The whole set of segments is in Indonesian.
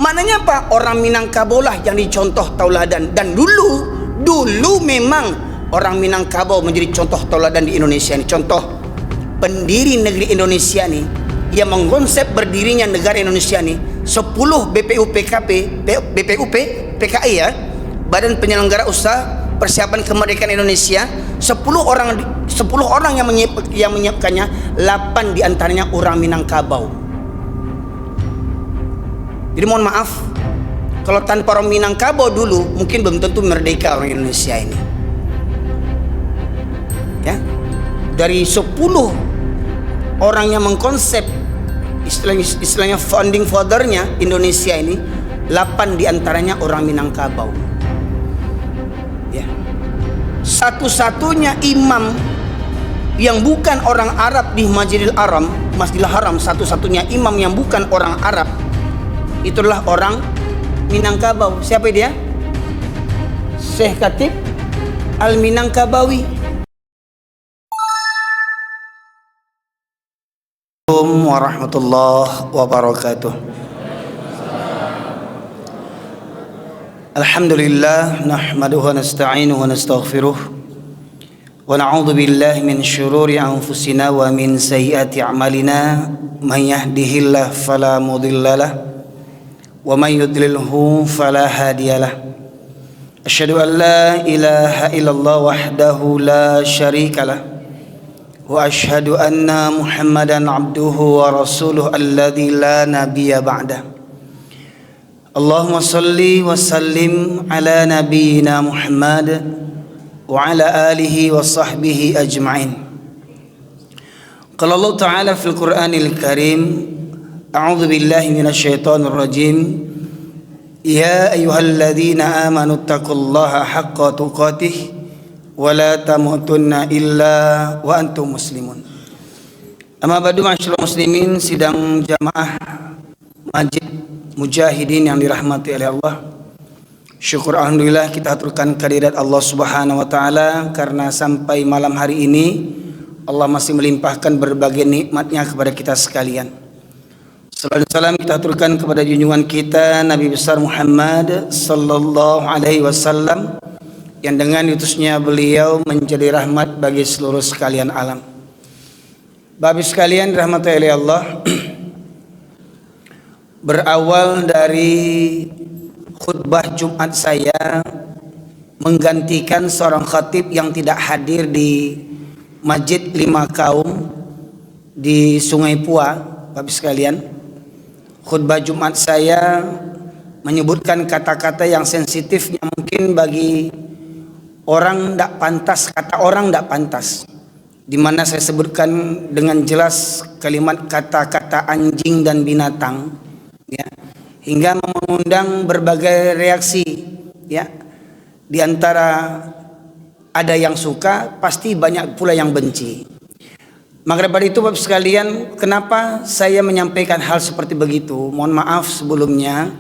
Maknanya apa? Orang Minangkabau lah yang dicontoh tauladan. Dan dulu memang orang Minangkabau menjadi contoh tauladan di Indonesia ini. Contoh pendiri negeri Indonesia nih, yang mengkonsep berdirinya negara Indonesia nih, 10 BPUPKI ya, Badan Penyelenggara Usaha Persiapan Kemerdekaan Indonesia, 10 orang yang menyiapkannya, 8 diantaranya orang Minangkabau. Jadi mohon maaf, kalau tanpa orang Minangkabau dulu, mungkin belum tentu merdeka orang Indonesia ini. Ya, dari 10 orang yang mengkonsep istilahnya founding fathernya Indonesia ini, 8 diantaranya orang Minangkabau. Ya, satu-satunya imam yang bukan orang Arab di Masjidil Haram, satu-satunya imam yang bukan orang Arab, itulah orang Minangkabau. Siapa dia? Syekh Khatib Al-Minangkabawi. Assalamualaikum warahmatullahi wabarakatuh. Alhamdulillah, nahmaduhu wa nasta'inuhu wa nastaghfiruh, wa na'udzu billahi min syururi anfusina wa min sayyiati a'malina. Man yahdihillahu fala mudhillalah wa man yudlilhu fala hadiyalah. Asyhadu an la ilaha illallah wahdahu la syarikalah wa asyhadu anna Muhammadan abduhu wa rasuluh alladzi la nabiyya ba'dah. Allahumma salli wa sallim ala nabiyyina Muhammad wa ala alihi wa sahbihi ajma'in. Qala Allah ta'ala fil Qur'anil Karim, a'udzu billahi minasy syaithanir rajim. Ya ayyuhalladzina amanu taqullaha haqqa tuqatih wa la tamutunna illa wa antum muslimun. Amma ba'du, ma'asyiral muslimin, sidang jamaah Masjid Mujahidin yang dirahmati oleh Allah. Syukur alhamdulillah kita aturkan kehadirat Allah Subhanahu wa taala karena sampai malam hari ini Allah masih melimpahkan berbagai nikmatnya kepada kita sekalian. Sallallahu alaihi wasallam kita aturkan kepada junjungan kita Nabi besar Muhammad sallallahu alaihi wasallam, yang dengan diutusnya beliau menjadi rahmat bagi seluruh sekalian alam. Bapak sekalian dirahmati oleh Allah, berawal dari khutbah Jumat saya menggantikan seorang khatib yang tidak hadir di Masjid Lima Kaum di Sungai Pua. Bapak sekalian, khutbah Jumat saya menyebutkan kata-kata yang sensitif yang mungkin bagi orang tidak pantas, kata orang tidak pantas, di mana saya sebutkan dengan jelas kalimat kata-kata anjing dan binatang, ya, hingga mengundang berbagai reaksi, ya. Di antara ada yang suka, pasti banyak pula yang benci. Maka dari itu Bapak sekalian, kenapa saya menyampaikan hal seperti begitu? Mohon maaf sebelumnya.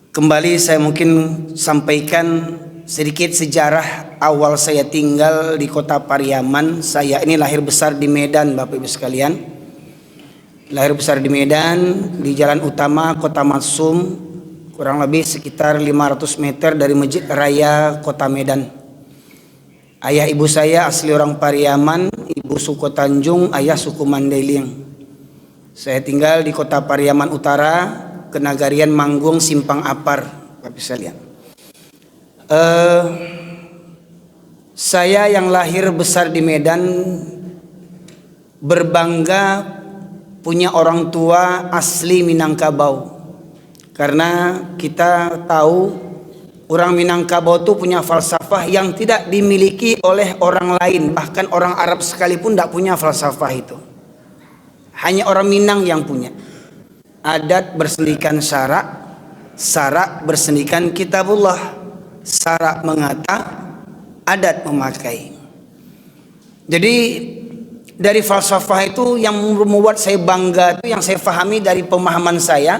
Kembali saya mungkin sampaikan sedikit sejarah awal saya tinggal di kota Pariaman. Saya ini lahir besar di Medan, Bapak Ibu sekalian. Lahir besar di Medan, di jalan utama Kota Maksum, kurang lebih sekitar 500 meter dari Masjid Raya Kota Medan. Ayah ibu saya asli orang Pariaman, ibu suku Tanjung, ayah suku Mandailing. Saya tinggal di kota Pariaman Utara, Kenagarian Manggung, Simpang Apar, Bapak sekalian. Saya yang lahir besar di Medan berbangga punya orang tua asli Minangkabau, karena kita tahu orang Minangkabau itu punya falsafah yang tidak dimiliki oleh orang lain, bahkan orang Arab sekalipun tidak punya falsafah itu. Hanya orang Minang yang punya. Adat bersendikan syarak, syarak bersendikan kitabullah, syarak mengata, adat memakai. Jadi dari falsafah itu yang membuat saya bangga, itu yang saya pahami dari pemahaman saya.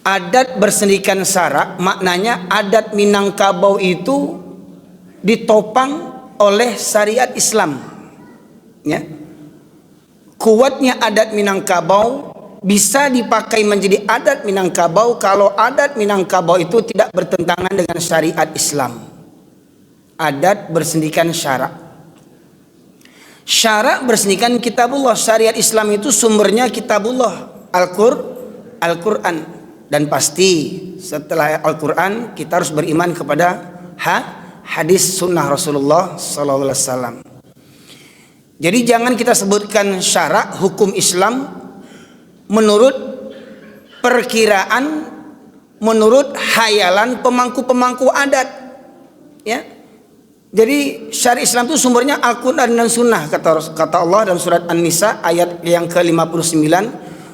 Adat bersendikan syarak maknanya adat Minangkabau itu ditopang oleh syariat Islam, ya. Kuatnya adat Minangkabau bisa dipakai menjadi adat Minangkabau kalau adat Minangkabau itu tidak bertentangan dengan syariat Islam. Adat bersendikan syarak. Syarak bersendikan kitabullah. Syariat Islam itu sumbernya kitabullah, Al-Quran. Dan pasti setelah Al-Quran kita harus beriman kepada hadis sunnah Rasulullah SAW. Jadi jangan kita sebutkan syarak hukum Islam menurut perkiraan, menurut hayalan pemangku-pemangku adat. Ya. Jadi syariat Islam itu sumbernya Al-Quran dan Sunnah, kata Allah dalam surat An-Nisa ayat yang ke-59.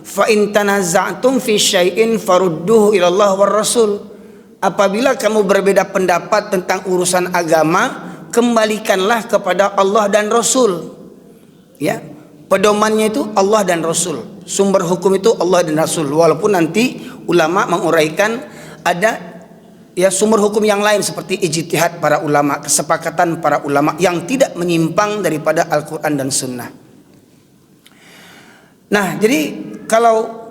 Fa in tanaza'tum fi syai'in farudduhu ila Allah war Rasul. Apabila kamu berbeda pendapat tentang urusan agama, kembalikanlah kepada Allah dan Rasul. Ya, pedomannya itu Allah dan Rasul. Sumber hukum itu Allah dan Rasul. Walaupun nanti ulama menguraikan ada ya sumber hukum yang lain seperti ijtihad para ulama, kesepakatan para ulama yang tidak menyimpang daripada Al-Quran dan Sunnah. Nah, jadi kalau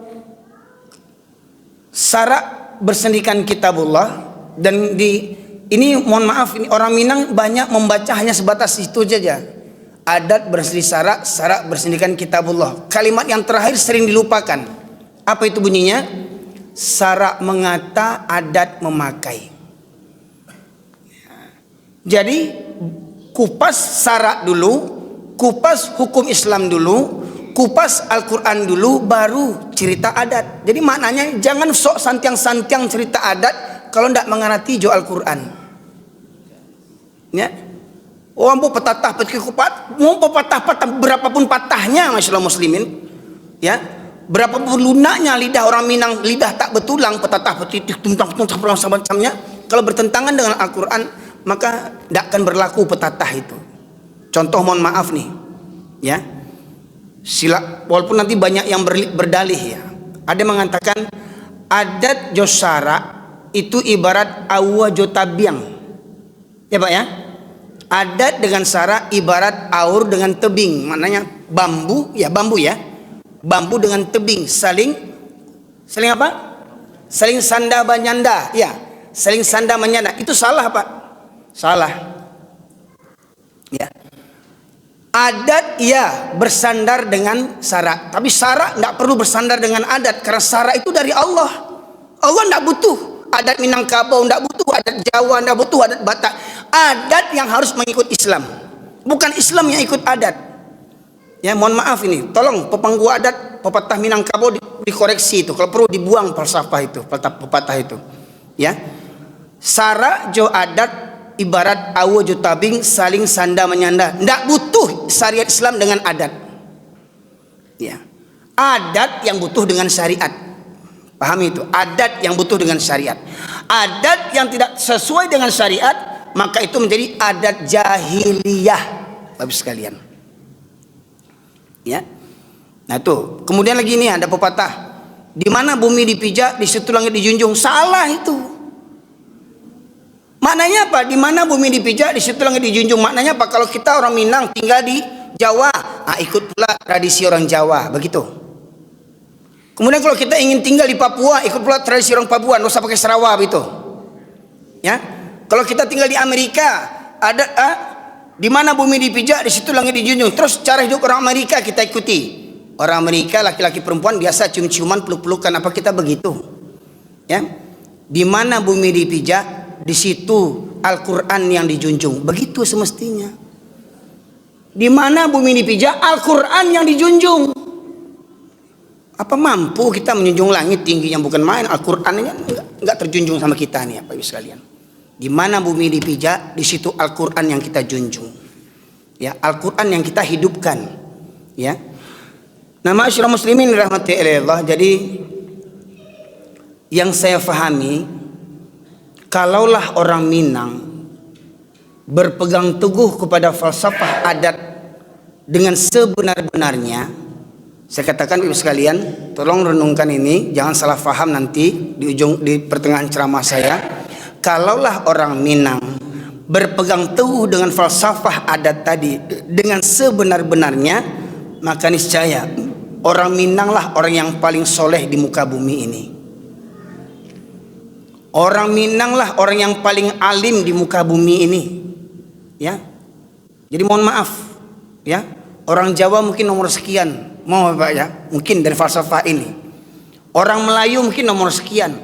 syarak bersendikan kitabullah dan ini mohon maaf, ini orang Minang banyak membaca hanya sebatas itu saja. Adat bersendi syarak, syarak bersendikan kitabullah. Kalimat yang terakhir sering dilupakan. Apa itu bunyinya? Syarak mengata, adat memakai. Jadi kupas syarak dulu, kupas hukum Islam dulu, kupas Al-Quran dulu, baru cerita adat. Jadi maknanya jangan sok santiang-santiang cerita adat kalau tidak mengerti jo Al-Quran. Ya, orang mau petatah petik kupat, mau patah-patah berapapun patahnya, masyaallah muslimin. Ya, berapapun lunaknya lidah orang Minang, lidah tak betulang, petatah petik tuntang macamnya. Kalau bertentangan dengan Al-Quran, maka tidak akan berlaku petatah itu. Contoh mohon maaf nih, ya. Walaupun nanti banyak yang berdalih ya. Ada yang mengatakan adat josara itu ibarat awa jotabiang. Ya Pak ya. Adat dengan sara ibarat aur dengan tebing. Maknanya bambu ya. Bambu dengan tebing saling apa? Saling sanda banyanda. Ya, saling sanda menyanda. Itu salah Pak. Salah. Ya. Adat ya bersandar dengan syarak, tapi syarak tidak perlu bersandar dengan adat karena syarak itu dari Allah. Allah tidak butuh adat Minangkabau, tidak butuh adat Jawa, tidak butuh adat Batak. Adat yang harus mengikut Islam, bukan Islam yang ikut adat. Ya mohon maaf ini, tolong pepangku adat pepatah Minangkabau dikoreksi itu, kalau perlu dibuang falsafah itu, pepatah itu. Ya, syarak jo adat ibarat awo jutabing saling sanda menyanda. Tidak butuh syariat Islam dengan adat. Ya, adat yang butuh dengan syariat. Pahami itu? Adat yang butuh dengan syariat. Adat yang tidak sesuai dengan syariat, maka itu menjadi adat jahiliyah. Bapak sekalian. Ya. Nah tuh. Kemudian lagi ini ada pepatah. Di mana bumi dipijak, di situ langit dijunjung. Salah itu. Maknanya apa? Di mana bumi dipijak, di situ langit dijunjung. Maknanya apa? Kalau kita orang Minang tinggal di Jawa, ikut pula tradisi orang Jawa, begitu. Kemudian kalau kita ingin tinggal di Papua, ikut pula tradisi orang Papua, nggak usah pakai Sarawak, begitu. Ya. Kalau kita tinggal di Amerika, ada di mana bumi dipijak, di situ langit dijunjung. Terus cara hidup orang Amerika kita ikuti. Orang Amerika laki-laki perempuan biasa cium-ciuman, peluk-pelukan, apa kita begitu? Ya. Di mana bumi dipijak, di situ Al-Quran yang dijunjung. Begitu semestinya. Di mana bumi dipijak, Al-Quran yang dijunjung. Apa mampu kita menjunjung langit tingginya? Bukan main. Al-Quran ini enggak terjunjung sama kita nih, Bapak Ibu sekalian. Di mana bumi dipijak, di situ Al-Quran yang kita junjung. Ya, Al-Quran yang kita hidupkan. Ya. Nah, ma'asyiral muslimin rahmati Allah. Jadi yang saya fahami, kalaulah orang Minang berpegang teguh kepada falsafah adat dengan sebenar-benarnya, saya katakan Ibu sekalian, tolong renungkan ini, jangan salah faham nanti di pertengahan ceramah saya. Kalaulah orang Minang berpegang teguh dengan falsafah adat tadi dengan sebenar-benarnya, maka niscaya orang Minang lah orang yang paling soleh di muka bumi ini. Orang Minang lah orang yang paling alim di muka bumi ini. Ya. Jadi mohon maaf, ya. Orang Jawa mungkin nomor sekian, mau Pak ya, mungkin dari falsafah ini. Orang Melayu mungkin nomor sekian.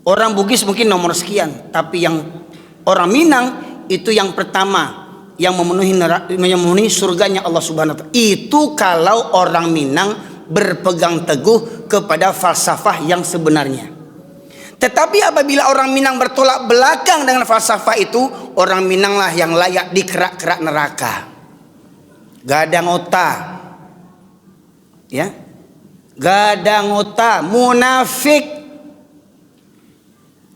Orang Bugis mungkin nomor sekian, tapi yang orang Minang itu yang pertama yang memenuhi surganya Allah Subhanahu wa taala. Itu kalau orang Minang berpegang teguh kepada falsafah yang sebenarnya. Tetapi apabila orang Minang bertolak belakang dengan falsafah itu, orang Minang lah yang layak di kerak-kerak neraka. Gadang otak, ya, gadang otak, munafik.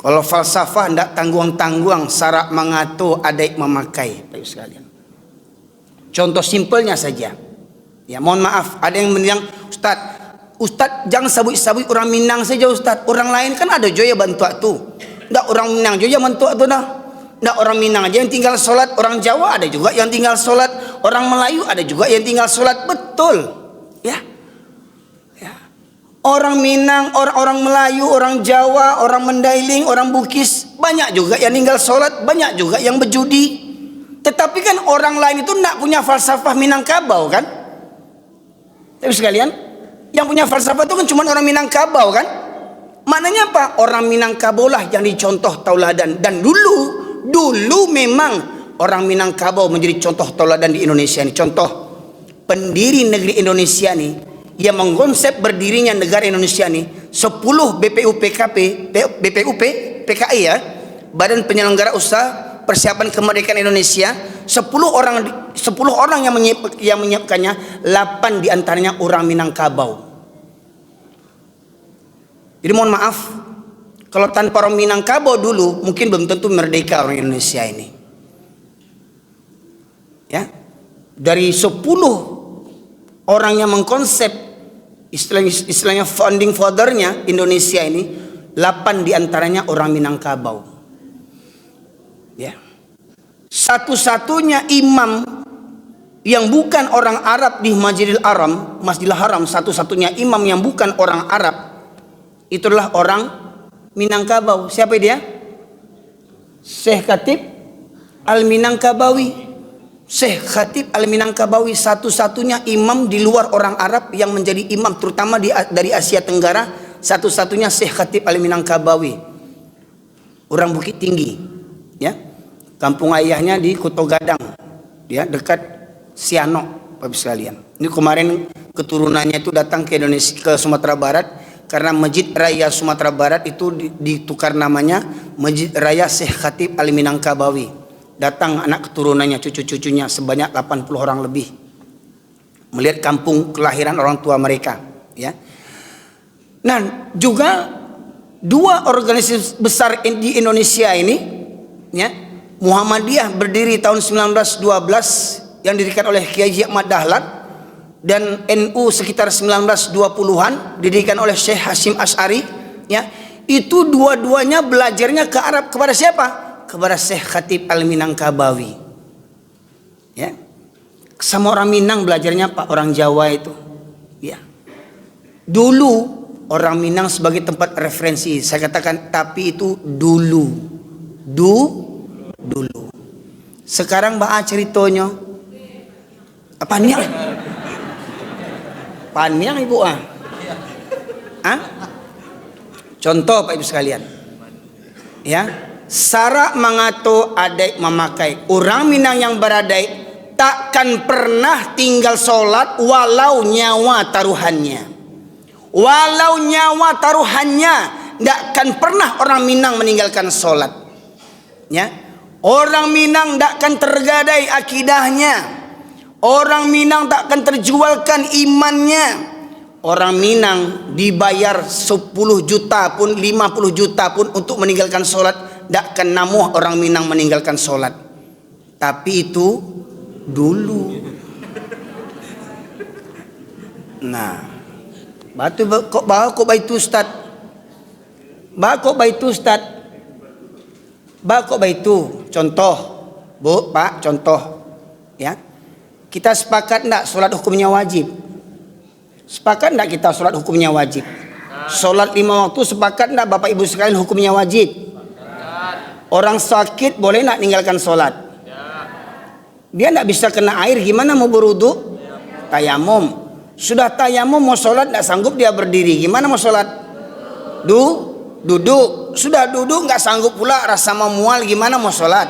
Kalau falsafah ndak tangguang-tangguang, sarak mengatur, adik memakai, Bapak sekalian. Contoh simpelnya saja. Ya, mohon maaf, ada yang bilang, Ustaz jangan sabut-sabut orang Minang saja Ustaz. Orang lain kan ada juga yang bantu tu. Ndak orang Minang juga bantu tu dah. Ndak orang Minang aja yang tinggal solat, orang Jawa ada juga yang tinggal solat, orang Melayu ada juga yang tinggal solat, betul. Ya. Orang Minang, orang Melayu, orang Jawa, orang Mandailing, orang Bugis, banyak juga yang tinggal solat, banyak juga yang berjudi. Tetapi kan orang lain itu tidak punya falsafah Minangkabau kan? Tapi sekalian, yang punya falsafah itu kan cuma orang Minangkabau kan? Maknanya apa? Orang Minangkabau lah yang dicontoh tauladan. Dan dulu memang orang Minangkabau menjadi contoh tauladan di Indonesia ini. Contoh pendiri negeri Indonesia nih, yang mengkonsep berdirinya negara Indonesia ini 10 BPUPKI ya, Badan Penyelenggara Usaha Persiapan Kemerdekaan Indonesia, 10 orang yang menyiapkannya, 8 diantaranya orang Minangkabau. Jadi mohon maaf, kalau tanpa orang Minangkabau dulu mungkin belum tentu merdeka orang Indonesia ini. Ya, dari 10 orang yang mengkonsep istilahnya founding fathernya Indonesia ini, 8 diantaranya orang Minangkabau. Ya, satu-satunya imam yang bukan orang Arab di Masjidil Haram, satu-satunya imam yang bukan orang Arab itulah orang Minangkabau. Siapa dia? Syekh Khatib Al-Minangkabawi. Syekh Khatib Al-Minangkabawi, satu-satunya imam di luar orang Arab yang menjadi imam, terutama dari Asia Tenggara, satu-satunya Syekh Khatib Al-Minangkabawi. Orang Bukit Tinggi, ya. Kampung ayahnya di Kuto Gadang, ya, dekat Sianok, Bapak sekalian. Ini kemarin keturunannya itu datang ke Indonesia, ke Sumatera Barat, karena Masjid Raya Sumatera Barat itu ditukar namanya Masjid Raya Syekh Khatib Al-Minangkabawi. Datang anak keturunannya, cucu-cucunya sebanyak 80 orang lebih, melihat kampung kelahiran orang tua mereka, ya. Nah, juga 2 organisasi besar di Indonesia ini, ya. Muhammadiyah berdiri tahun 1912 yang didirikan oleh Kiai Ahmad Dahlan, dan NU sekitar 1920-an didirikan oleh Syekh Hashim Asy'ari, ya. Itu dua-duanya belajarnya ke Arab, kepada siapa? Kepada Syekh Khatib Al-Minangkabawi, ya. Sama orang Minang belajarnya Pak, orang Jawa itu, ya. Dulu orang Minang sebagai tempat referensi, saya katakan, tapi itu dulu. Sekarang Mbak ceritanya apa nih? Paniang Ibu Contoh Pak Ibu sekalian, ya. Sarak mengatur, adik memakai. Orang Minang yang beradai takkan pernah tinggal solat walau nyawa taruhannya. Walau nyawa taruhannya, takkan pernah orang Minang meninggalkan solat. Ya, orang Minang takkan tergadai akidahnya. Orang Minang takkan terjualkan imannya. Orang Minang dibayar 10 juta pun, 50 juta pun untuk meninggalkan solat, takkan namuh orang Minang meninggalkan solat. Tapi itu dulu. Nah, batu kok bawa kok baitu Ustaz. Bawa kok baitu Ustaz. Bawa kok baitu. Contoh, Bu, Pak, contoh. Ya. Kita sepakat enggak solat hukumnya wajib? Sepakat enggak kita sholat hukumnya wajib? Sholat 5 waktu sepakat enggak Bapak Ibu sekalian hukumnya wajib? Orang sakit boleh enggak meninggalkan sholat? Dia enggak bisa kena air, gimana mau berwudu? Tayamum. Sudah tayamum mau sholat enggak sanggup dia berdiri, gimana mau sholat? Duduk. Sudah duduk enggak sanggup pula, rasa mau mual, gimana mau sholat?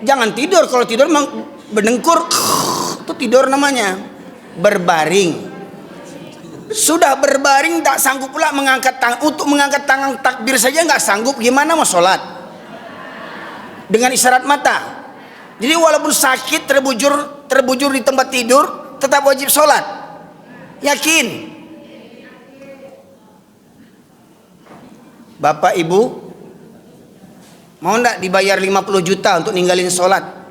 Jangan tidur, kalau tidur berdengkur itu tidur namanya. Berbaring. Sudah berbaring tak sanggup pula mengangkat tangan, untuk mengangkat tangan takbir saja nggak sanggup, gimana mau sholat? Dengan isyarat mata. Jadi walaupun sakit terbujur di tempat tidur tetap wajib sholat. Yakin? Bapak Ibu mau ndak dibayar 50 juta untuk ninggalin sholat?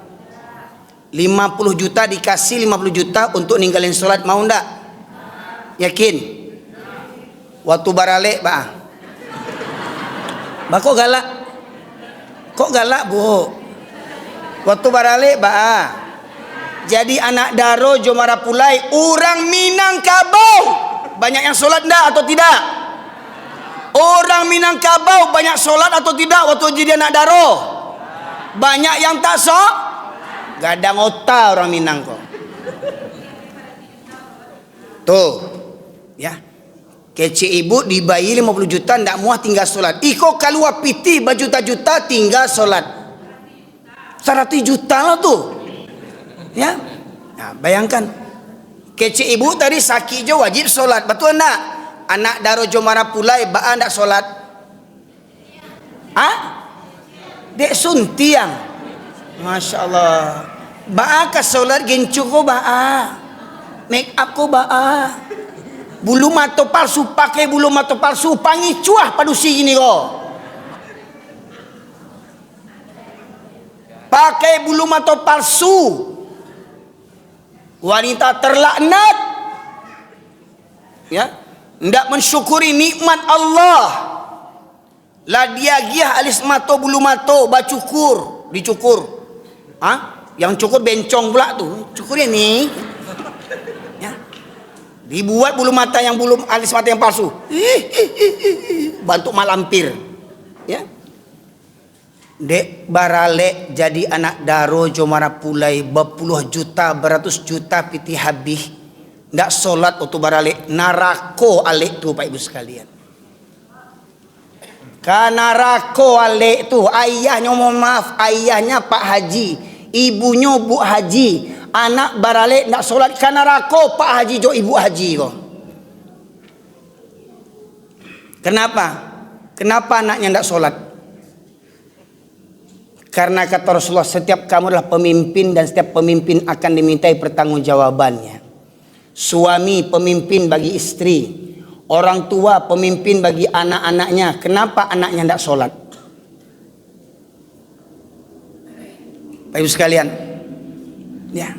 50 juta dikasih 50 juta untuk ninggalin sholat, mau ndak? Yakin? Waktu barale kok galak? Kok galak bu? Waktu barale jadi anak Daro Jomara Pulai orang Minangkabau banyak yang sholat ndak atau tidak? Orang Minangkabau banyak sholat atau tidak waktu jadi anak Daro? Banyak yang tak sholat. Gadang otak orang Minang kok. Tuh, ya. Kece ibu dibayi 50 juta ndak muah tinggal sholat. Iko keluar piti berjuta-juta tinggal sholat. 100 juta lah tuh. Ya. Nah, bayangkan. Kece ibu tadi sakit jo wajib sholat, betul enggak? Anak Daro Jomara Pulai ndak sholat. Dek suntiang. Masya Allah. Ke sholat gencu ko make up ko bulu mata palsu, pakai bulu mata palsu pangi cuah padusi gini ko, pakai bulu mata palsu, wanita terlaknat, ya, ndak mensyukuri nikmat Allah, lah dia giah alis mata bulu mata dicukur. Yang cukur bencong pula tuh, cukurnya nih, ya. Dibuat bulu mata yang alis mata yang palsu, bantu malampir, ya. Dek barale jadi anak Daro Jomara Pulai berpuluh juta, beratus juta piti habis, ndak sholat waktu barale narako alik tuh Pak Ibu sekalian. Kanarako alik tuh ayahnya, mohon maaf, ayahnya Pak Haji, ibunya Bu Haji, anak barale nak solat kanarako Pak Haji jo Ibu Haji kok. Kenapa anaknya ndak solat? Karena kata Rasulullah, setiap kamu adalah pemimpin dan setiap pemimpin akan dimintai pertanggungjawabannya. Suami pemimpin bagi istri, orang tua pemimpin bagi anak-anaknya. Kenapa anaknya tidak sholat? Bapak Ibu sekalian, ya.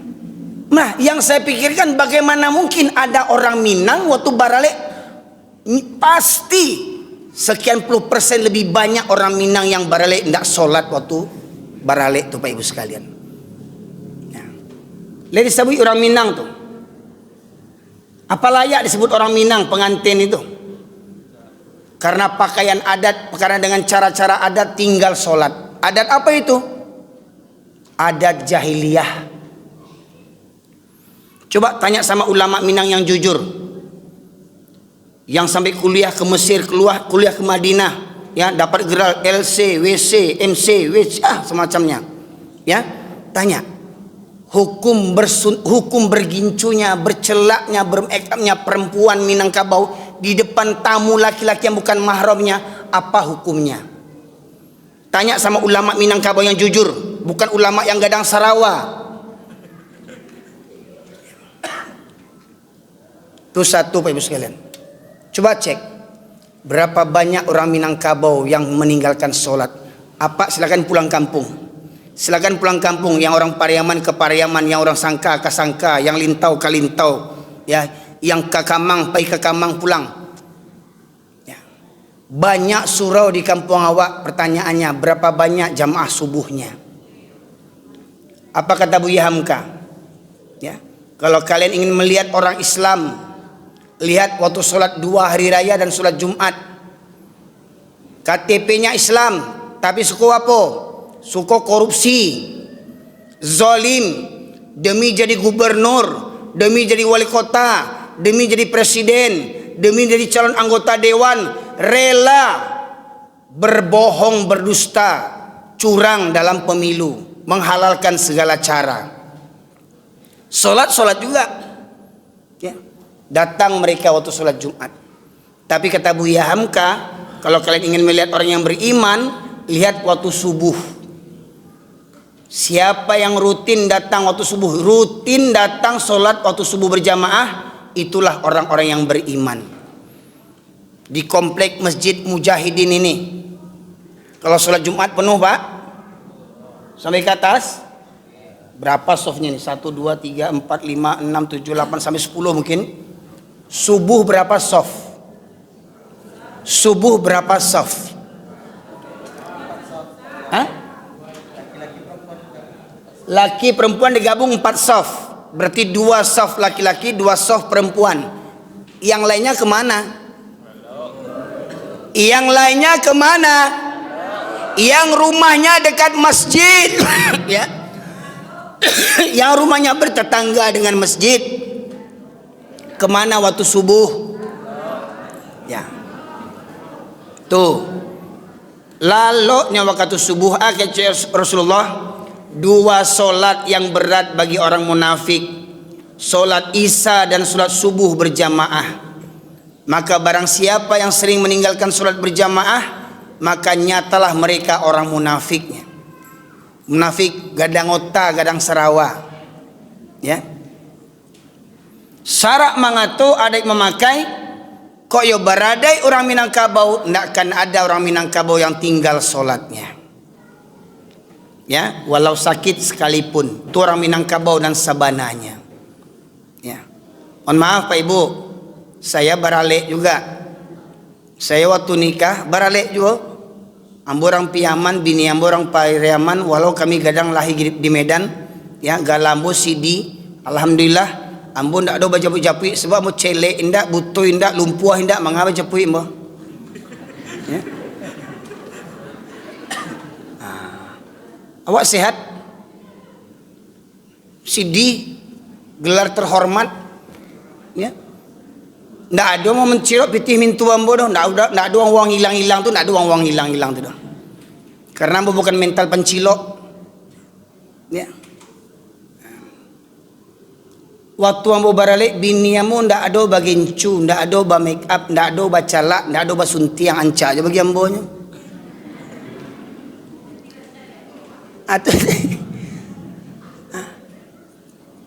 Nah, yang saya pikirkan bagaimana mungkin ada orang Minang waktu barale, pasti sekian puluh persen lebih banyak orang Minang yang barale tidak sholat waktu barale tuh Pak Ibu sekalian. Ya. Lihat disebut orang Minang tuh. Apa layak disebut orang Minang pengantin itu? Karena pakaian adat, karena dengan cara-cara adat tinggal sholat. Adat apa itu? Adat jahiliyah. Coba tanya sama ulama Minang yang jujur, yang sampai kuliah ke Mesir, kuliah ke Madinah, ya, dapat gelar LC, WC, MC, semacamnya. Ya, tanya. Hukum bergincunya, bercelaknya, bermakeupnya perempuan Minangkabau di depan tamu laki-laki yang bukan mahramnya, apa hukumnya? Tanya sama ulama Minangkabau yang jujur, bukan ulama yang gadang sarawa. Itu satu Pak Ibu sekalian. Coba cek berapa banyak orang Minangkabau yang meninggalkan sholat. Apa silakan pulang kampung. Silakan pulang kampung, yang orang Pariaman ke Pariaman, yang orang Sangka ke Sangka, yang Lintau ke Lintau, ya, yang ke Kamang pergi ke Kamang pulang. Ya. Banyak surau di kampung awak, pertanyaannya berapa banyak jamaah subuhnya? Apa kata Buya Hamka? Ya. Kalau kalian ingin melihat orang Islam, lihat waktu sholat 2 hari raya dan sholat Jumat. KTP-nya Islam, tapi suku apa? Suku korupsi, zalim, demi jadi gubernur, demi jadi wali kota, demi jadi presiden, demi jadi calon anggota dewan, rela berbohong, berdusta, curang dalam pemilu, menghalalkan segala cara. Sholat juga, ya. Datang mereka waktu sholat Jumat. Tapi kata Buya Hamka, kalau kalian ingin melihat orang yang beriman, lihat waktu subuh. Siapa yang rutin datang waktu subuh, rutin datang sholat waktu subuh berjamaah, itulah orang-orang yang beriman. Di komplek Masjid Mujahidin ini, kalau sholat Jumat penuh Pak, sampai ke atas. Berapa softnya nih? 1, 2, 3, 4, 5, 6, 7, 8 sampai 10 mungkin. Subuh berapa soft? Subuh berapa soft? Hah? Laki perempuan digabung 4 soft. Berarti 2 soft laki-laki, 2 soft perempuan. Yang lainnya kemana? Yang lainnya kemana? Yang rumahnya dekat masjid. Ya. Yang rumahnya bertetangga dengan masjid, kemana waktu subuh? Ya, tuh laloknya waktu subuh. Rasulullah 2 solat yang berat bagi orang munafik, solat isya dan solat subuh berjamaah. Maka barang siapa yang sering meninggalkan solat berjamaah, maka nyatalah mereka orang munafiknya. Munafik gadang otak, gadang sarawa, ya. Syarak mangato ada yang memakai kok yo baradai orang Minangkabau, ndak akan ada orang Minangkabau yang tinggal solatnya, ya, walau sakit sekalipun. Itu orang Minangkabau dan sabananya, ya. Mohon maaf Pak Ibu, saya baralek juga. Saya waktu nikah baralek juga. Ambo orang Piaman, bini ambo orang Pariaman, walau kami gadang lahir di Medan, ya, galambo sidi. Alhamdulillah, ambo ndak ada bajapui-japui sebab ambo celek indak, butuh indak, lumpuh indak, mangapa japui ambo. Ya. Awak sehat? Sidi, gelar terhormat, ya. Ndak ada mau mencirok pitih mintu ambo dah, ndak ada uang hilang-hilang tu, ndak ada uang hilang-hilang tu dah. Karena ambo bukan mental pencilok. Ya. Waktu ambo baralik bini ambo ndak ada bagincu, ndak ada ba make up, ndak ada ba calak, ndak ada ba sunti yang anca aja bagi ambo nya. Atau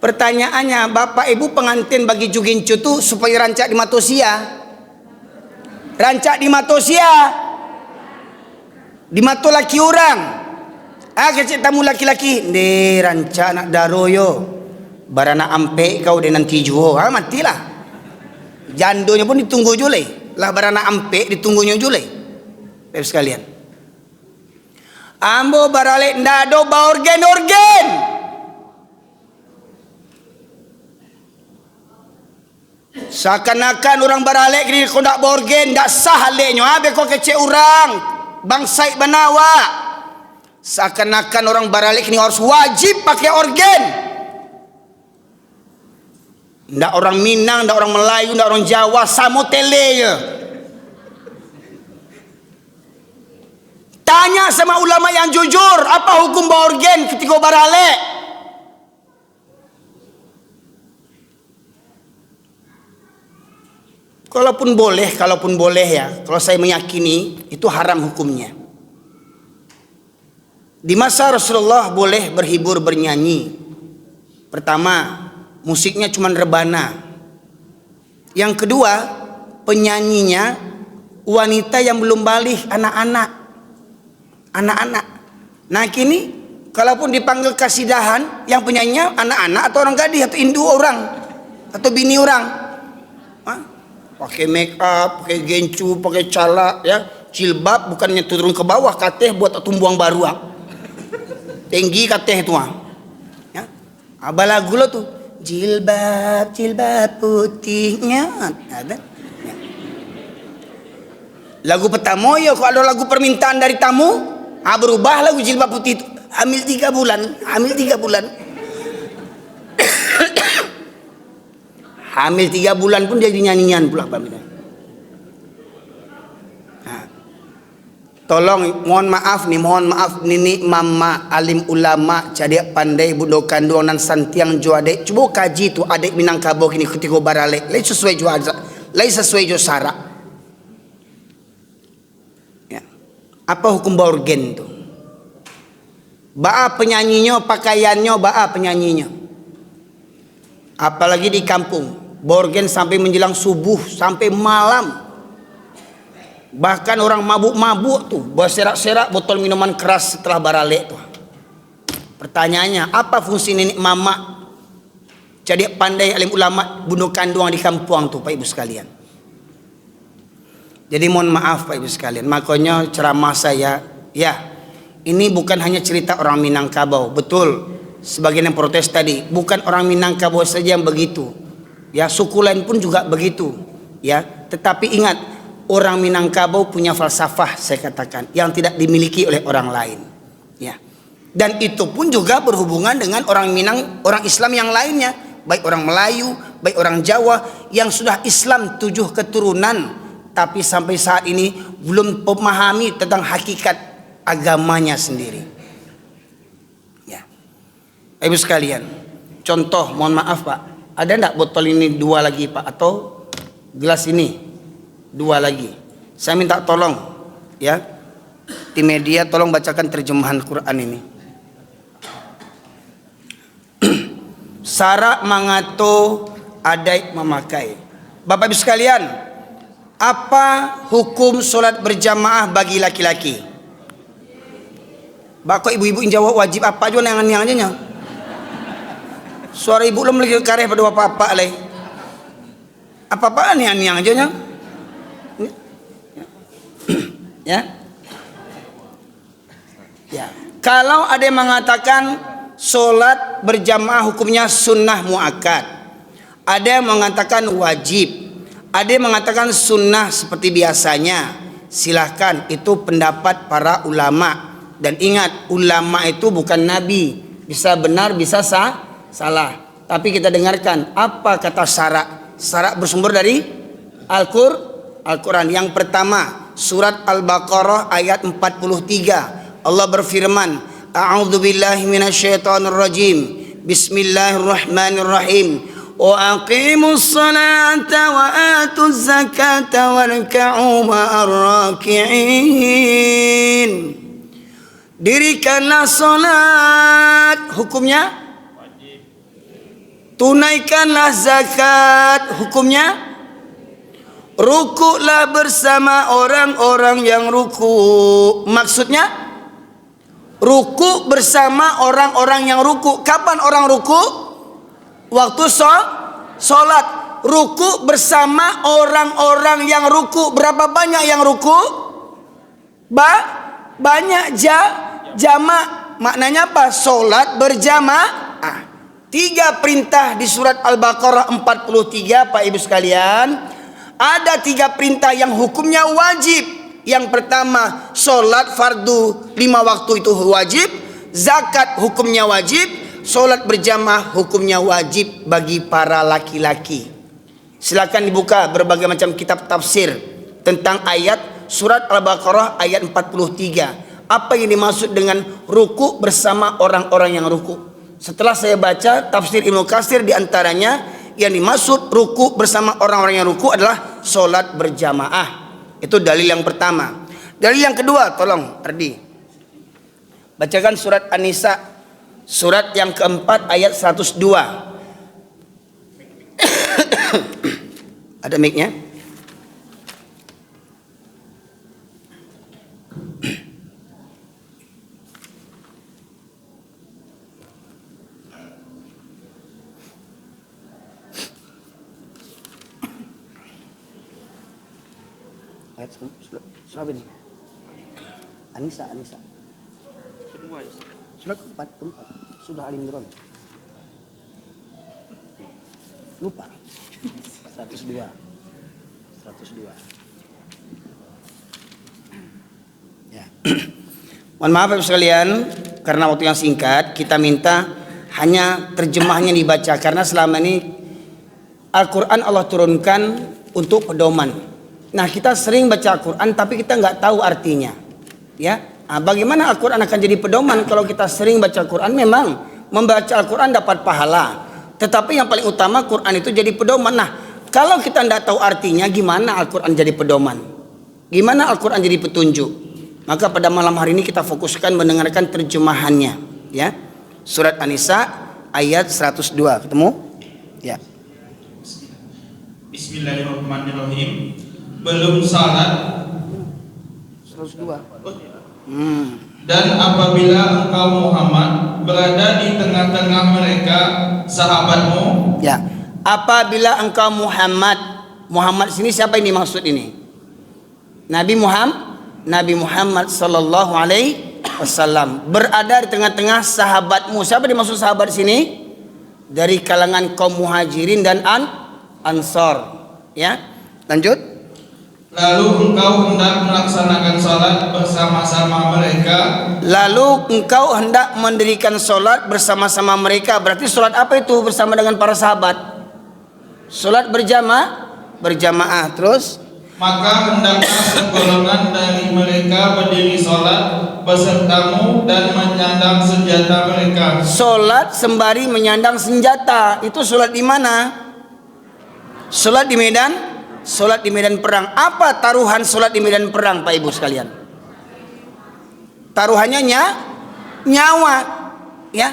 pertanyaannya, Bapak Ibu pengantin bagi jugincu tu supaya rancak di Matosia. Rancak di Matosia. Di mato laki orang. Kecik tamu laki-laki. Ni rancak nak daroyo. Barana ampe kau dengan tijuo. Matilah. Jandonya pun ditunggu julai. Lah barana ampe ditunggunya julai. Bapak sekalian. Ambo baralik ndak ada ba organ-organ. Seakan-akan orang baralek ni kau nak borgen, tak sah halenya. Habis kau kecek orang bangsai banawa. Seakan-akan orang baralek ni harus wajib pakai organ. Ndak orang Minang, ndak orang Melayu, ndak orang Jawa, samo tele je. Tanya sama ulama yang jujur, apa hukum borgen ketika baralek? Kalaupun boleh ya, kalau saya meyakini itu haram hukumnya. Di masa Rasulullah boleh berhibur bernyanyi. Pertama, musiknya cuma rebana. Yang kedua, penyanyinya wanita yang belum balik, anak-anak. Nah kini, kalaupun dipanggil kasidahan, yang penyanyinya anak-anak atau orang gadis atau indu orang atau bini orang. Pakai make up, pakai gencu, pakai calak, ya, jilbab bukannya turun ke bawah, kateh buat tumbuang baru, tinggi kateh itu, ya, abalagu lo tuh, jilbab putihnya ada. Lagu pertama ya kalau ada lagu permintaan dari tamu, berubah lagu jilbab putih itu. Hamil 3 bulan. Hamil 3 bulan pun dia nyanyian pula Pak. Tolong mohon maaf nini mama alim ulama cadik pandai budo kanduang nan santiang jo adek cuba kaji tu adek Minangkabau kini ketika barale lai sesuai jo sara. Ya. Apa hukum borgen tu? Baa penyanyinya, pakaiannya, baa penyanyinya. Apalagi di kampung, borgen sampai menjelang subuh sampai malam. Bahkan orang mabuk-mabuk tuh berserak-serak botol minuman keras setelah barale tuh. Pertanyaannya, apa fungsi nenek mama jadi pandai alim ulama bunuh kanduang di kampung tuh Pak Ibu sekalian? Jadi mohon maaf Pak Ibu sekalian, makanya ceramah saya ya ini bukan hanya cerita orang Minangkabau. Betul, sebagian yang protes tadi bukan orang Minangkabau saja yang begitu. Ya, suku lain pun juga begitu. Ya, tetapi ingat, orang Minangkabau punya falsafah saya katakan yang tidak dimiliki oleh orang lain. Ya. Dan itu pun juga berhubungan dengan orang Islam yang lainnya, baik orang Melayu, baik orang Jawa yang sudah Islam 7 keturunan tapi sampai saat ini belum memahami tentang hakikat agamanya sendiri. Ya. Ibu sekalian, contoh mohon maaf Pak, ada enggak botol ini 2 lagi Pak, atau gelas ini 2 lagi? Saya minta tolong ya, tim media tolong bacakan terjemahan Quran ini. Sara mangato adai memakai. Bapak Ibu sekalian, apa hukum solat berjamaah bagi laki-laki? Bapak ibu-ibu yang jawab wajib apa aja yang aja. Suara ibu belum lagi kareh pada bapak-bapak leh. Apa-apaan yang aja nya? Ya. Ya. Kalau ada yang mengatakan solat berjamaah hukumnya sunnah muakkad, ada yang mengatakan wajib, ada yang mengatakan sunnah seperti biasanya. Silahkan, itu pendapat para ulama. Dan ingat, ulama itu bukan nabi, bisa benar bisa salah. Tapi kita dengarkan apa kata syarak bersumber dari Al-Quran. Yang pertama, surat Al-Baqarah ayat 43. Allah berfirman, a'udzubillahi minasyaitonirrajim, bismillahirrahmanirrahim, wa aqimus salata wa atuz zakata warka'u ma'ar raki'in. Dirikanlah salat, hukumnya wajib. Tunaikanlah zakat, hukumnya rukuklah bersama orang-orang yang ruku. Maksudnya ruku bersama orang-orang yang ruku. Kapan orang ruku? Waktu sholat. Ruku bersama orang-orang yang ruku. Berapa banyak yang ruku? Banyak jamak. Maknanya apa? Sholat berjamaah. 3 perintah di surat Al-Baqarah 43 Pak Ibu sekalian. Ada 3 perintah yang hukumnya wajib. Yang pertama, sholat fardu 5 waktu itu wajib. Zakat hukumnya wajib. Sholat berjamaah hukumnya wajib bagi para laki-laki. Silakan dibuka berbagai macam kitab tafsir tentang ayat surat Al-Baqarah ayat 43. Apa yang dimaksud dengan ruku bersama orang-orang yang ruku? Setelah saya baca tafsir Ibnu Katsir, diantaranya yang dimaksud ruku bersama orang-orang yang ruku adalah sholat berjamaah. Itu dalil yang pertama. Dalil yang kedua, tolong Ardi bacakan surat An-Nisa, surat yang keempat ayat 102. Ada mic-nya? Surat ini An-Nisa surat keempat sudah Ali Imran. Lupa. 102. 102. Ya. Mohon maaf Bapak sekalian, karena waktu yang singkat, kita minta hanya terjemahnya dibaca, karena selama ini Al-Quran Allah turunkan untuk pedoman. Nah, kita sering baca Al-Quran tapi kita nggak tahu artinya. Ya, bagaimana Al-Quran akan jadi pedoman kalau kita sering baca Al-Quran? Memang membaca Al-Quran dapat pahala, tetapi yang paling utama Quran itu jadi pedoman. Nah, kalau kita nggak tahu artinya, gimana Al-Quran jadi pedoman? Gimana Al-Quran jadi petunjuk? Maka pada malam hari ini kita fokuskan mendengarkan terjemahannya. Ya, surat An-Nisa ayat 102. Ketemu? Ya. Bismillahirrahmanirrahim. Belum salat 102. Dan apabila engkau Muhammad berada di tengah-tengah mereka sahabatmu. Ya. Apabila engkau Muhammad sini siapa ini maksud ini? Nabi Muhammad sallallahu alaihi wasallam berada di tengah-tengah sahabatmu. Siapa dimaksud sahabat sini? Dari kalangan kaum Muhajirin dan Ansor. Ya. Lanjut. Lalu engkau hendak melaksanakan salat bersama-sama mereka. Lalu engkau hendak mendirikan solat bersama-sama mereka. Berarti solat apa itu bersama dengan para sahabat? Solat berjamaah. Terus? Maka hendaklah segolongan dari mereka berdiri solat besertamu dan menyandang senjata mereka. Solat sembari menyandang senjata. Itu solat di mana? Solat di medan perang. Apa taruhan solat di medan perang, Pak Ibu sekalian? Taruhannya nyawa. Ya.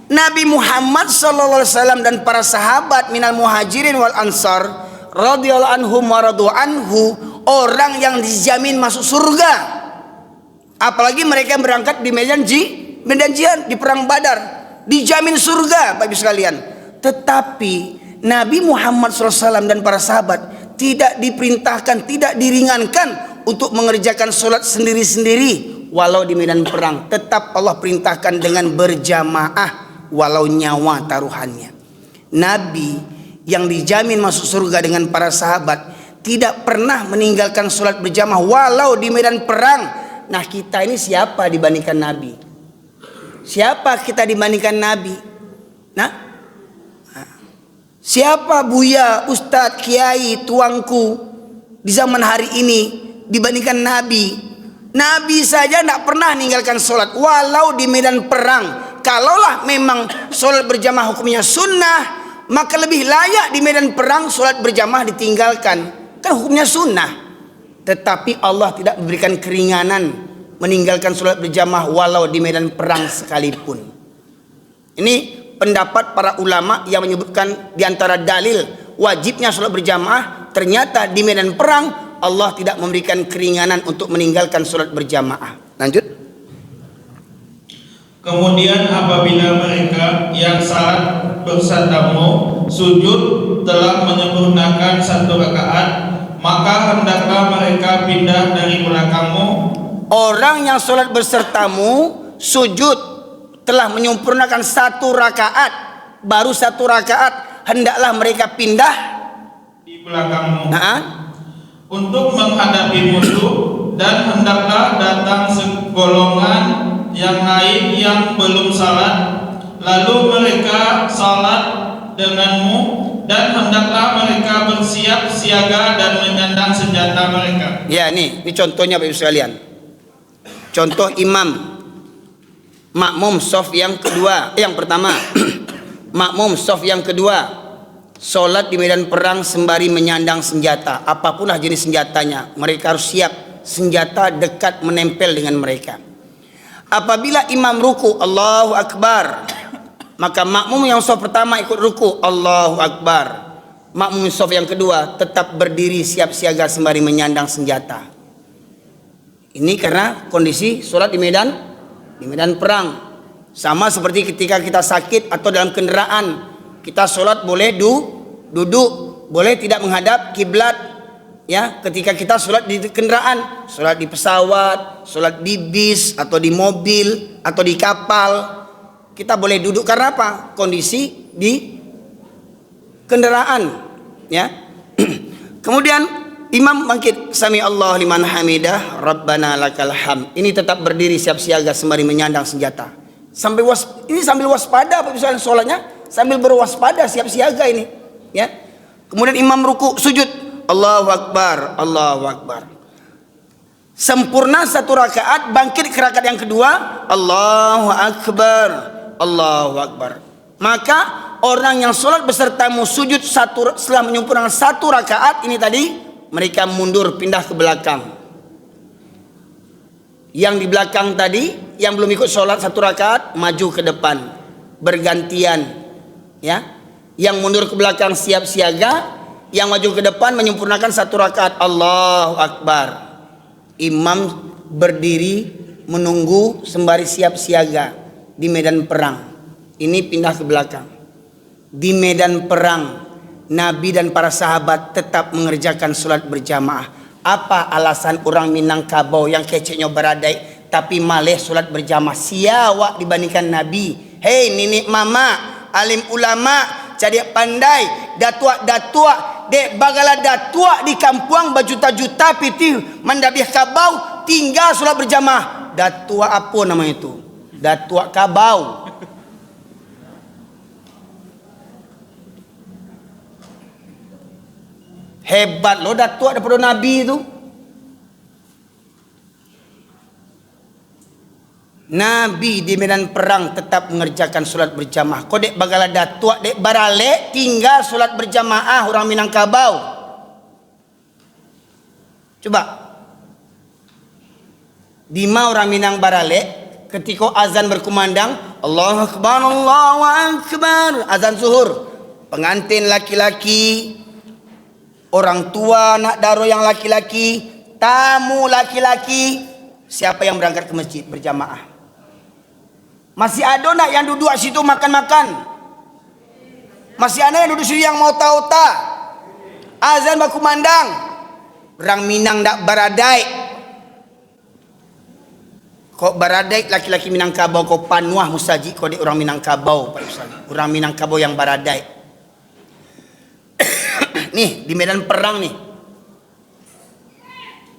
Nabi Muhammad sallallahu alaihi wasallam dan para sahabat minal muhajirin wal ansar radhiyallahu anhum wa radu anhu, orang yang dijamin masuk surga. Apalagi mereka yang berangkat di medan jihad, di perang Badar, dijamin surga, Pak Ibu sekalian. Tetapi Nabi Muhammad SAW dan para sahabat tidak diperintahkan, tidak diringankan untuk mengerjakan sholat sendiri-sendiri walau di medan perang. Tetap Allah perintahkan dengan berjamaah walau nyawa taruhannya. Nabi yang dijamin masuk surga dengan para sahabat tidak pernah meninggalkan sholat berjamaah walau di medan perang. Nah, kita ini siapa dibandingkan Nabi? Siapa kita dibandingkan Nabi? Nah, siapa Buya, Ustadz, Kiai, tuangku di zaman hari ini dibandingkan Nabi? Nabi saja tidak pernah meninggalkan sholat walau di medan perang. Kalaulah memang sholat berjamaah hukumnya sunnah, maka lebih layak di medan perang sholat berjamaah ditinggalkan. Kan hukumnya sunnah. Tetapi Allah tidak memberikan keringanan meninggalkan sholat berjamaah walau di medan perang sekalipun. Ini pendapat para ulama yang menyebutkan di antara dalil wajibnya sholat berjamaah, ternyata di medan perang Allah tidak memberikan keringanan untuk meninggalkan sholat berjamaah. Lanjut. Kemudian apabila mereka yang salat bersamamu sujud telah menyempurnakan satu rakaat, maka hendaklah mereka pindah dari belakangmu. Orang yang sholat bersertamu sujud telah menyempurnakan satu rakaat, baru satu rakaat, hendaklah mereka pindah di belakangmu untuk menghadapi musuh, dan hendaklah datang segolongan yang lain yang belum salat, lalu mereka salat denganmu, dan hendaklah mereka bersiap siaga dan menyandang senjata mereka. Ya, ini contohnya Bapak Ibu sekalian. Contoh imam makmum shaf yang kedua, yang pertama makmum shaf yang kedua, sholat di medan perang sembari menyandang senjata, apapunlah jenis senjatanya, mereka harus siap, senjata dekat menempel dengan mereka. Apabila imam ruku Allahu Akbar, maka makmum yang shaf pertama ikut ruku Allahu Akbar, makmum shaf yang kedua tetap berdiri siap siaga sembari menyandang senjata. Ini karena kondisi sholat di medan perang. Sama seperti ketika kita sakit atau dalam kendaraan, kita sholat boleh duduk, boleh tidak menghadap kiblat. Ya, ketika kita sholat di kendaraan, sholat di pesawat, sholat di bis atau di mobil atau di kapal, kita boleh duduk karena apa? Kondisi kendaraan, ya. Kemudian imam bangkit, sami Allah liman hamidah, Rabbana lakal hamd. Ini tetap berdiri siap siaga sembari menyandang senjata. Sambil waspada Pak misalnya sholatnya, sambil berwaspada siap siaga ini, ya. Kemudian imam ruku, sujud, Allahu Akbar, Allahu Akbar. Sempurna satu rakaat, bangkit ke rakaat yang kedua, Allahu Akbar, Allahu Akbar. Maka orang yang sholat besertamu sujud setelah menyempurnakan satu rakaat ini tadi, mereka mundur pindah ke belakang. Yang di belakang tadi, yang belum ikut sholat satu rakaat, maju ke depan, bergantian, ya. Yang mundur ke belakang siap siaga, yang maju ke depan menyempurnakan satu rakaat, Allahu Akbar. Imam berdiri menunggu sembari siap siaga di medan perang. Ini pindah ke belakang. Di medan perang, Nabi dan para sahabat tetap mengerjakan sholat berjamaah. Apa alasan orang Minangkabau yang keceknya beradai tapi malih sholat berjamaah siawak dibandingkan Nabi? Hei nenek mama, alim ulama, jadi pandai, datua dek bagala datua di kampung berjuta-juta pitih mandabih kabau tinggal sholat berjamaah. Datua apa nama itu? Datua kabau. Hebat loh datua daripada Nabi itu. Nabi di medan perang tetap mengerjakan solat berjamaah. Kau dek bagala datua dek barale tinggal solat berjamaah orang Minangkabau. Coba. Dima orang Minang barale ketika azan berkumandang, Allahu Akbar, Allahu Akbar, azan zuhur. Pengantin laki-laki, orang tua nak daro yang laki-laki, tamu laki-laki, siapa yang berangkat ke masjid berjamaah? Masih ada nak yang duduk situ makan-makan? Masih ada yang duduk situ yang mau tahu tak? Azan berkumandang, orang Minang dak baradai. Kok baradai laki-laki Minangkabau kau panuah musaji kau di orang Minangkabau Pak Ustaz. Orang Minangkabau yang baradai. Nih di medan perang nih,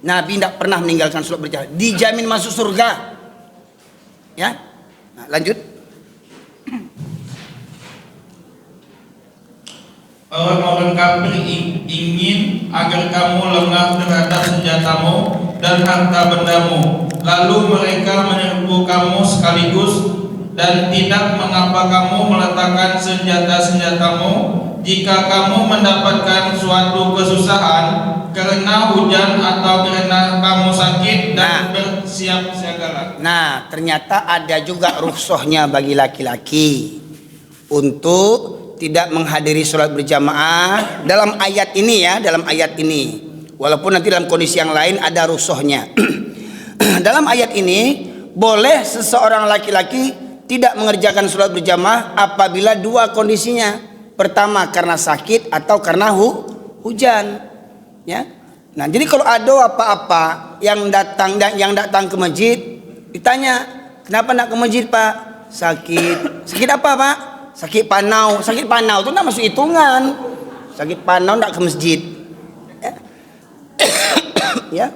Nabi tidak pernah meninggalkan sholat berjamaah, dijamin masuk surga, ya. Nah, lanjut. Orang-orang kafir ingin agar kamu lengah terhadap senjatamu dan harta bendamu, lalu mereka menyerbu kamu sekaligus, dan tidak mengapa kamu meletakkan senjata-senjatamu jika kamu mendapatkan suatu kesusahan karena hujan atau karena kamu sakit dan bersiap siagalah. Nah, ternyata ada juga rukhsahnya bagi laki-laki untuk tidak menghadiri sholat berjamaah dalam ayat ini, ya, dalam ayat ini. Walaupun nanti dalam kondisi yang lain ada rukhsahnya. Dalam ayat ini boleh seseorang laki-laki tidak mengerjakan sholat berjamaah apabila dua kondisinya. Pertama karena sakit atau karena hujan, ya. Nah, jadi kalau ada apa-apa yang datang ke masjid, ditanya, "Kenapa nak ke masjid, Pak?" "Sakit." "Sakit apa, Pak?" "Sakit panau." Sakit panau itu enggak masuk hitungan. Sakit panau enggak ke masjid. Ya. Ya.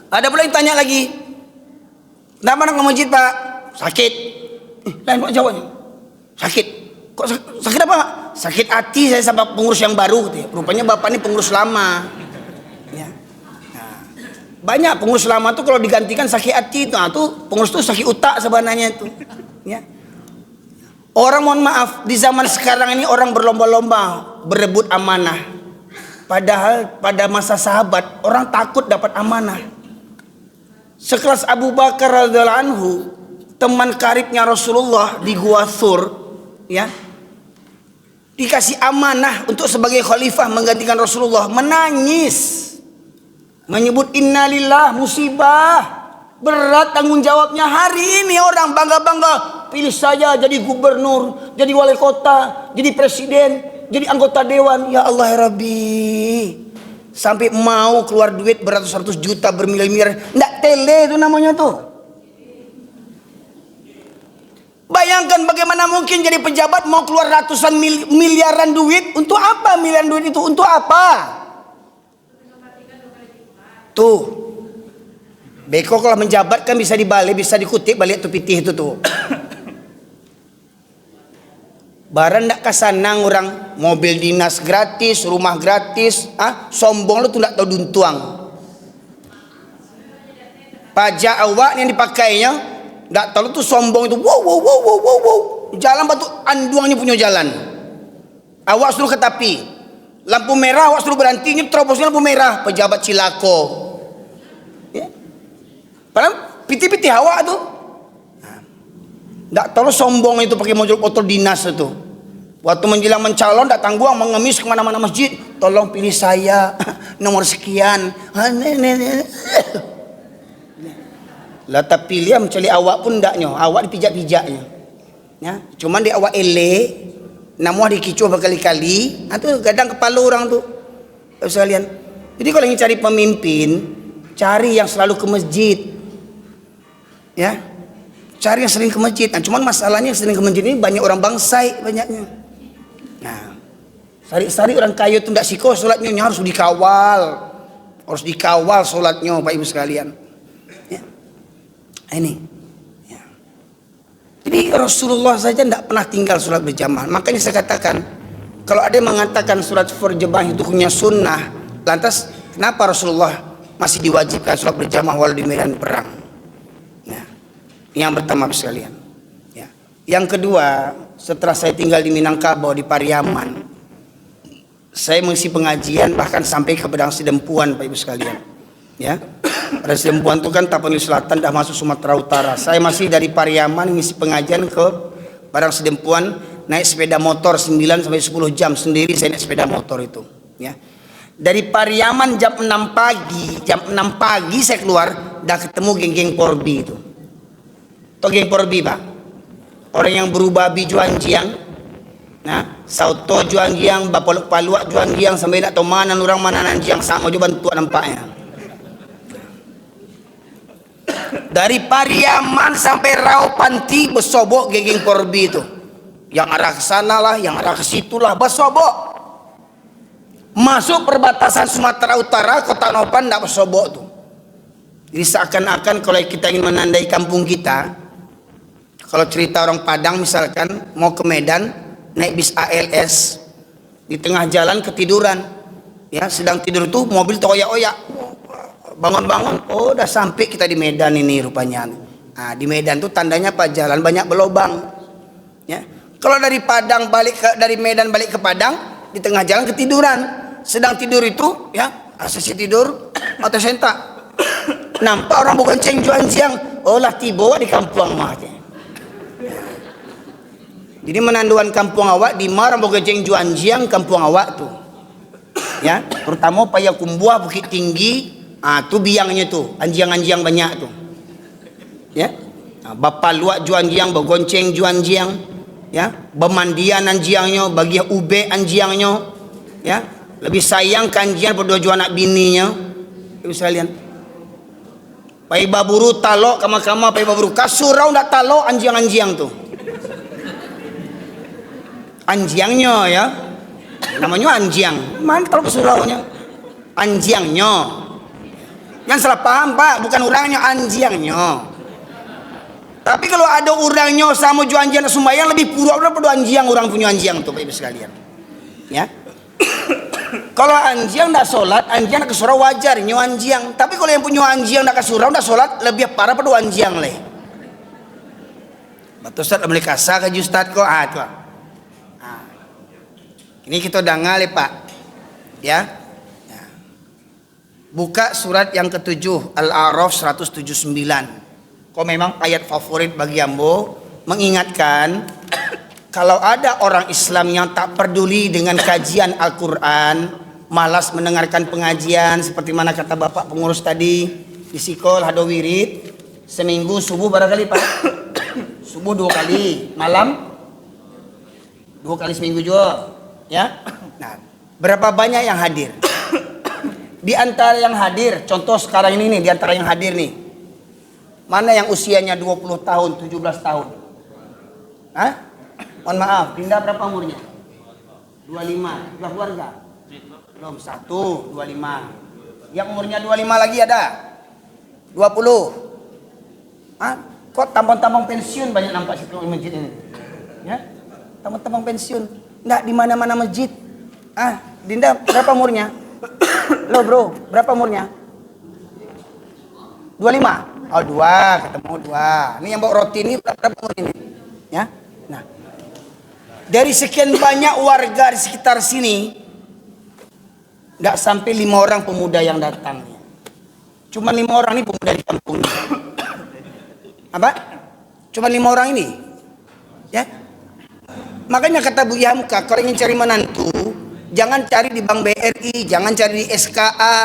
Ada pula yang tanya lagi, "Kenapa nak ke masjid, Pak?" "Sakit." Lain Pak jawabnya. "Sakit." "Kok sakit apa?" "Sakit hati saya sama pengurus yang baru." Rupanya bapak ini pengurus lama, ya. Nah, banyak pengurus lama tuh kalau digantikan sakit hati itu, tuh pengurus tuh sakit utak sebenarnya itu, ya. Orang mohon maaf di zaman sekarang ini orang berlomba-lomba berebut amanah, padahal pada masa sahabat orang takut dapat amanah. Sekelas Abu Bakar radhiyallahu anhu, teman karibnya Rasulullah di Gua Thur, ya, dikasih amanah untuk sebagai khalifah menggantikan Rasulullah, menangis, menyebut innalillah, musibah berat tanggung jawabnya. Hari ini orang bangga-bangga, pilih saya jadi gubernur, jadi wali kota, jadi presiden, jadi anggota dewan. Ya Allah ya Rabbi, sampai mau keluar duit beratus-ratus juta, bermiliar-miliar, ndak tele itu namanya tuh. Bayangkan bagaimana mungkin jadi pejabat mau keluar ratusan miliaran duit. Untuk apa miliaran duit itu? Untuk apa? Tuh. Beko kalau menjabat kan bisa dibalik, bisa dikutip balik tuh pitih itu tuh. Barang ndak kasanang orang, mobil dinas gratis, rumah gratis, sombong lu tuh ndak tahu duntuang. Pajak awak yang dipakainya, ndak tahu tuh sombong itu, wow. Jalan batu anduangnya punya jalan. Awak suruh ke tepi, lampu merah awak suruh berhenti, terobosnya lampu merah, pejabat cilako. Ya. Padahal piti-piti awak tuh. Ndak tahu sombong itu pakai motor dinas itu. Waktu menjelang mencalon tak tangguang mengemis kemana-mana masjid. Tolong pilih saya nomor sekian. Lah tapi pilih mencari awak pun ndaknya. Awak dipijak-pijaknya. Ya, cuman di awak elek, namuah dikicuh berkali-kali. Itu kadang kepala orang tuh. Sekalian. Jadi kalau ingin cari pemimpin, cari yang selalu ke masjid. Ya. Cari yang sering ke masjid. Nah, cuman masalahnya yang sering ke masjid ini banyak orang bangsai banyaknya. Nah, sari-sari orang kaya itu tidak siko sholatnya, harus dikawal sholatnya, Pak Ibu sekalian. Ya. Ini. Ya. Jadi Rasulullah saja tidak pernah tinggal sholat berjamaah. Makanya saya katakan, kalau ada yang mengatakan sholat berjamaah itu hukumnya sunnah, lantas kenapa Rasulullah masih diwajibkan sholat berjamaah walau di medan perang? Nah, yang pertama sekalian. Ya. Yang kedua, setelah saya tinggal di Minangkabau di Pariaman, saya mengisi pengajian bahkan sampai ke Padang Sidempuan, Pak Ibu sekalian. Ya, Padang Sidempuan itu kan Tapanuli Selatan dah masuk Sumatera Utara. Saya masih dari Pariaman mengisi pengajian ke Padang Sidempuan, naik sepeda motor 9 sampai 10 jam sendiri saya naik sepeda motor itu. Ya, dari Pariaman jam 6 pagi saya keluar, dah ketemu geng-geng Porbi itu. Atau geng Porbi, Pak? Orang yang berubah bi juan jiang, nah, sauto juan jiang, bapolok paluak juan jiang, sampai nak tahu mana orang mana nan jiang sama juga bantu nampaknya. Dari Pariaman sampai Raupanti bersobok geng Porbi itu, yang arah ke sana lah, yang arah ke situ lah, bersobok. Masuk perbatasan Sumatera Utara, Kota Nopan tidak bersobok tuh. Jadi seakan-akan kalau kita ingin menandai kampung kita. Kalau cerita orang Padang misalkan mau ke Medan naik bis ALS, di tengah jalan ketiduran, ya sedang tidur tuh mobil toyak-oyak, bangun-bangun, oh udah sampai kita di Medan ini rupanya. Nah, di Medan tuh tandanya apa? Jalan banyak berlobang. Ya, kalau dari Medan balik ke Padang di tengah jalan ketiduran, sedang tidur itu, ya asasi tidur atau sentak, nampak orang bukan ceng juan siang, oh lah tiba di kampung mah. Jadi menanduan kampung awak di Marang Bogejeng Juan Jiang kampung awak tuh. Ya, terutama Payakumbuh Bukit Tinggi, tuh biangnya tuh, anjiang-anjiang banyak tuh. Ya. Bapak luak Juan Jiang, Bogonceng Juan Jiang, ya, bemandian anjiangnya, bagi ube anjiangnya, ya. Lebih sayang kanjian berdua jual anak bininya. Ibu sekalian. Pai baburu talok kama-kama pai baburu kasurau ndak talok anjiang-anjiang tuh. Anjiangnya ya, namanya anjiang, mana tahu suraunya, anjiangnya, yang salah paham Pak, bukan orangnya, anjiangnya. Tapi kalau ada orangnya sama jual anjiang sembahyang lebih pura daripada anjiang orang punya anjiang tuh Bapak Ibu sekalian, ya. Kalau anjiang tidak sholat, anjiang nak ke surau wajar nyo anjiang. Tapi kalau yang punya anjiang nak ke surau tidak sholat lebih parah pada anjiang leh. Betul Ustaz, boleh kasar ke Ustaz kok tuh. Ini kita udah ngalih Pak, ya. Buka surat yang ke-7 Al-A'raf 179. Kok memang ayat favorit bagi Ambo, mengingatkan kalau ada orang Islam yang tak peduli dengan kajian Al-Quran, malas mendengarkan pengajian seperti mana kata Bapak pengurus tadi di Sikol Hadowirid, seminggu subuh barangkali Pak, subuh 2 kali, malam 2 kali seminggu juga. Ya, nah, berapa banyak yang hadir? Di antara yang hadir, contoh sekarang ini nih, di antara yang hadir nih, mana yang usianya 20 tahun, 17 tahun? Hah? Mohon maaf, Dinda berapa umurnya? 25. Sudah keluarga? Belum, 1, 25. Yang umurnya 25 lagi ada? 20. Hah? Kok tampang-tampang pensiun banyak nampak situ di masjid ini? Ya? Tampang-tampang pensiun. Enggak di mana-mana masjid. Ah, Dinda berapa umurnya? Lo bro, berapa umurnya? 25. Oh 2, ketemu 2. Ini yang bawa roti ini berapa umur ini? Ya. Nah, dari sekian banyak warga di sekitar sini, nggak sampai 5 orang pemuda yang datang. Cuma 5 orang ini pemuda di kampung ini. Apa? Cuma 5 orang ini. Ya. Makanya kata Bu Yamka, kalau ingin cari menantu, jangan cari di Bank BRI, jangan cari di SKA.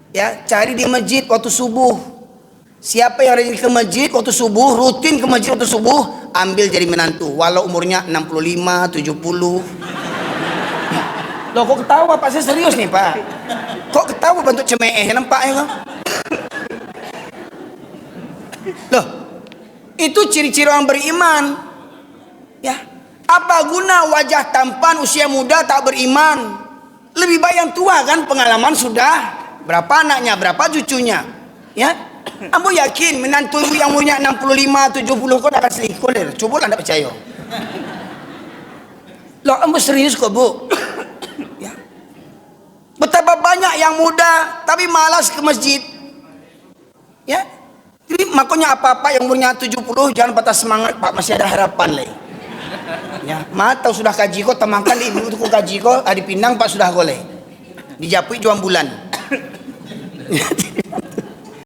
Ya, cari di masjid waktu subuh. Siapa yang rajin ke masjid waktu subuh, rutin ke masjid waktu subuh, ambil jadi menantu. Walau umurnya 65, 70. Loh kok ketawa Pak? Saya serius nih Pak. Kok ketawa bentuk cemeh nampaknya kok? Loh, itu ciri-ciri orang beriman. Ya, apa guna wajah tampan usia muda tak beriman? Lebih baik yang tua kan, pengalaman sudah. Berapa anaknya, berapa cucunya? Ya. Ambo yakin menantu ibu yang umurnya 65, 70 kok akan selingkuh deh. Coba lah anda percaya. Loh, ambo serius kok Bu. Ya. Betapa banyak yang muda tapi malas ke masjid. Ya. Jadi makanya apa-apa yang umurnya 70 jangan patah semangat Pak, masih ada harapan leh. Ya, tahu sudah kaji kok temakan di ibu itu kaji kok, di Pinang Pak sudah goleh. Dijapui jual bulan.